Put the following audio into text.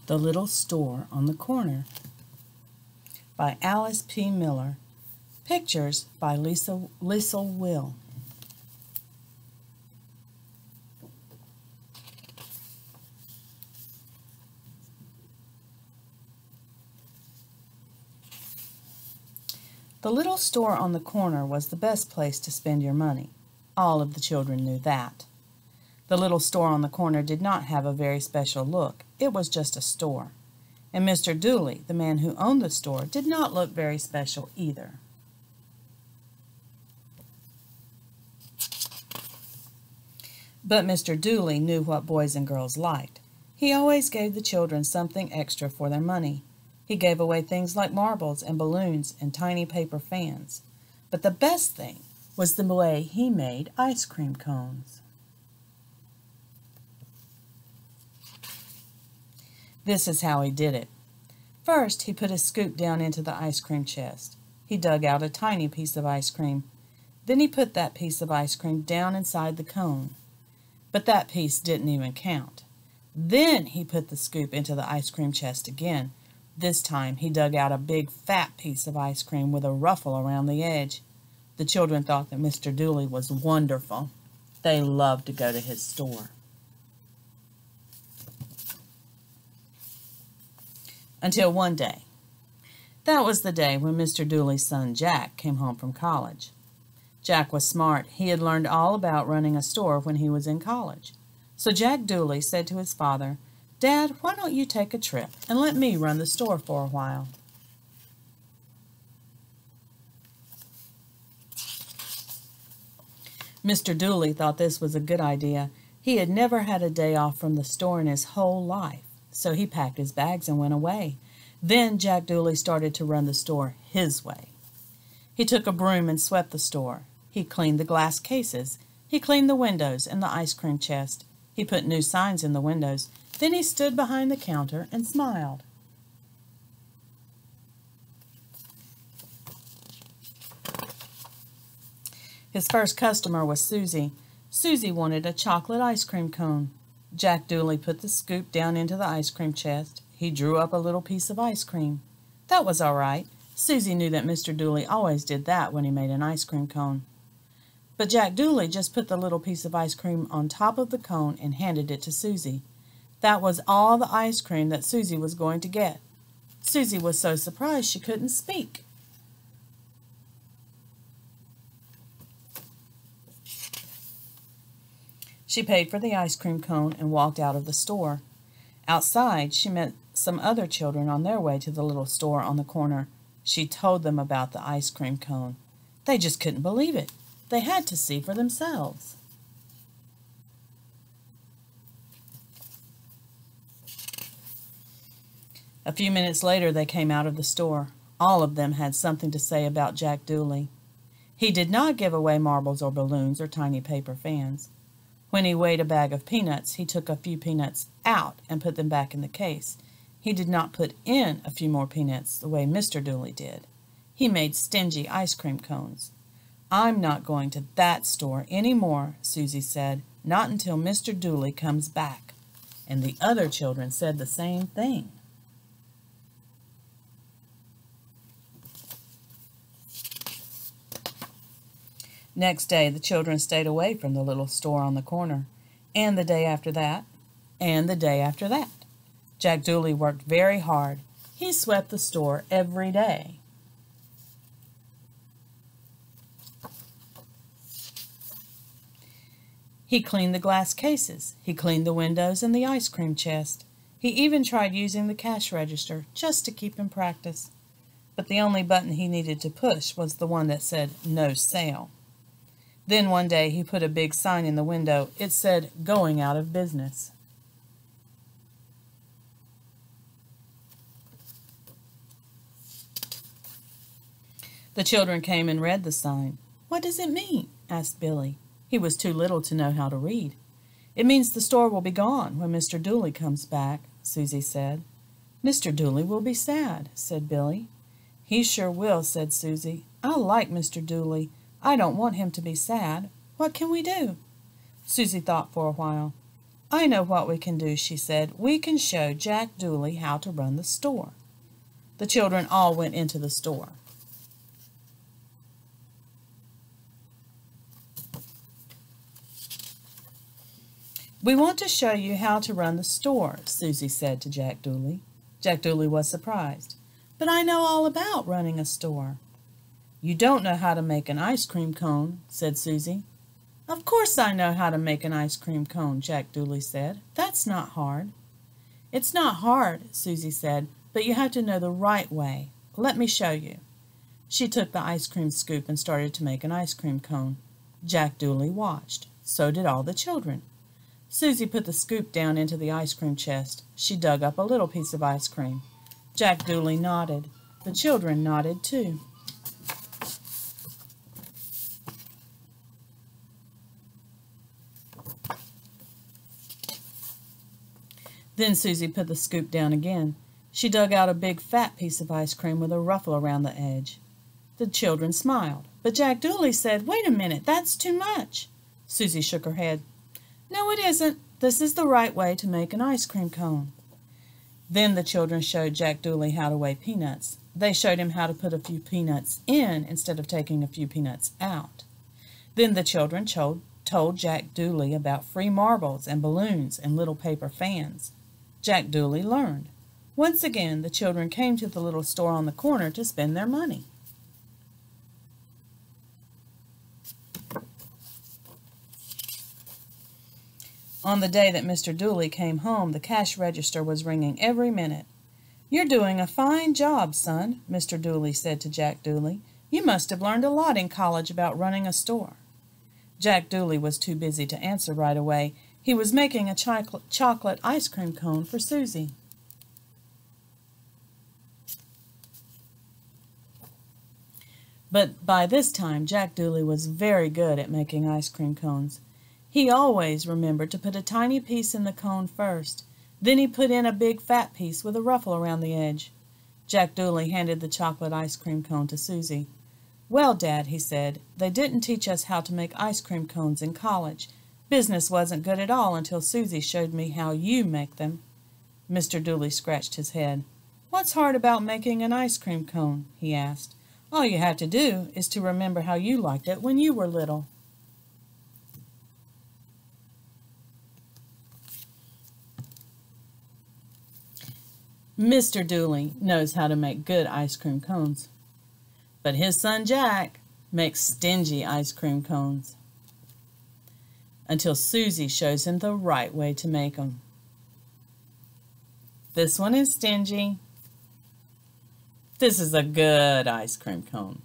The Little Store on the Corner by Alice P. Miller. Pictures by Lisa Will. The little store on the corner was the best place to spend your money. All of the children knew that. The little store on the corner did not have a very special look. It was just a store. And Mr. Dooley, the man who owned the store, did not look very special either. But Mr. Dooley knew what boys and girls liked. He always gave the children something extra for their money. He gave away things like marbles and balloons and tiny paper fans. But the best thing was the way he made ice cream cones. This is how he did it. First, he put his scoop down into the ice cream chest. He dug out a tiny piece of ice cream. Then he put that piece of ice cream down inside the cone. But that piece didn't even count. Then he put the scoop into the ice cream chest again. This time he dug out a big fat piece of ice cream with a ruffle around the edge. The children thought that Mr. Dooley was wonderful. They loved to go to his store. Until one day. That was the day when Mr. Dooley's son Jack came home from college. Jack was smart. He had learned all about running a store when he was in college. So Jack Dooley said to his father, "Dad, why don't you take a trip and let me run the store for a while?" Mr. Dooley thought this was a good idea. He had never had a day off from the store in his whole life. So he packed his bags and went away. Then Jack Dooley started to run the store his way. He took a broom and swept the store. He cleaned the glass cases. He cleaned the windows and the ice cream chest. He put new signs in the windows. Then he stood behind the counter and smiled. His first customer was Susie. Susie wanted a chocolate ice cream cone. Jack Dooley put the scoop down into the ice cream chest. He drew up a little piece of ice cream. That was all right. Susie knew that Mr. Dooley always did that when he made an ice cream cone. But Jack Dooley just put the little piece of ice cream on top of the cone and handed it to Susie. That was all the ice cream that Susie was going to get. Susie was so surprised she couldn't speak. She paid for the ice cream cone and walked out of the store. Outside, she met some other children on their way to the little store on the corner. She told them about the ice cream cone. They just couldn't believe it. They had to see for themselves. A few minutes later, they came out of the store. All of them had something to say about Jack Dooley. He did not give away marbles or balloons or tiny paper fans. When he weighed a bag of peanuts, he took a few peanuts out and put them back in the case. He did not put in a few more peanuts the way Mr. Dooley did. He made stingy ice cream cones. "I'm not going to that store any more," Susie said, "not until Mr. Dooley comes back." And the other children said the same thing. Next day, the children stayed away from the little store on the corner, and the day after that, and the day after that. Jack Dooley worked very hard. He swept the store every day. He cleaned the glass cases. He cleaned the windows and the ice cream chest. He even tried using the cash register just to keep in practice. But the only button he needed to push was the one that said "No Sale." Then one day he put a big sign in the window. It said, "Going out of business." The children came and read the sign. "What does it mean?" asked Billy. He was too little to know how to read. "It means the store will be gone when Mr. Dooley comes back," Susie said. "Mr. Dooley will be sad," said Billy. "He sure will," said Susie. "I like Mr. Dooley. I don't want him to be sad. What can we do?" Susie thought for a while. "I know what we can do," she said. "We can show Jack Dooley how to run the store." The children all went into the store. "We want to show you how to run the store," Susie said to Jack Dooley. Jack Dooley was surprised. "But I know all about running a store." "You don't know how to make an ice cream cone," said Susie. "Of course I know how to make an ice cream cone," Jack Dooley said. "That's not hard." "It's not hard," Susie said, "but you have to know the right way. Let me show you." She took the ice cream scoop and started to make an ice cream cone. Jack Dooley watched. So did all the children. Susie put the scoop down into the ice cream chest. She dug up a little piece of ice cream. Jack Dooley nodded. The children nodded too. Then Susie put the scoop down again. She dug out a big fat piece of ice cream with a ruffle around the edge. The children smiled, but Jack Dooley said, "Wait a minute, that's too much." Susie shook her head. "No, it isn't. This is the right way to make an ice cream cone." Then the children showed Jack Dooley how to weigh peanuts. They showed him how to put a few peanuts in instead of taking a few peanuts out. Then the children told Jack Dooley about free marbles and balloons and little paper fans. Jack Dooley learned. Once again, the children came to the little store on the corner to spend their money. On the day that Mr. Dooley came home, the cash register was ringing every minute. "You're doing a fine job, son," Mr. Dooley said to Jack Dooley. "You must have learned a lot in college about running a store." Jack Dooley was too busy to answer right away. He was making a chocolate ice cream cone for Susie. But by this time, Jack Dooley was very good at making ice cream cones. He always remembered to put a tiny piece in the cone first. Then he put in a big fat piece with a ruffle around the edge. Jack Dooley handed the chocolate ice cream cone to Susie. "Well, Dad," he said, "they didn't teach us how to make ice cream cones in college. Business wasn't good at all until Susie showed me how you make them." Mr. Dooley scratched his head. "What's hard about making an ice cream cone?" he asked. "All you have to do is to remember how you liked it when you were little." Mr. Dooley knows how to make good ice cream cones, but his son Jack makes stingy ice cream cones until Susie shows him the right way to make them. This one is stingy. This is a good ice cream cone.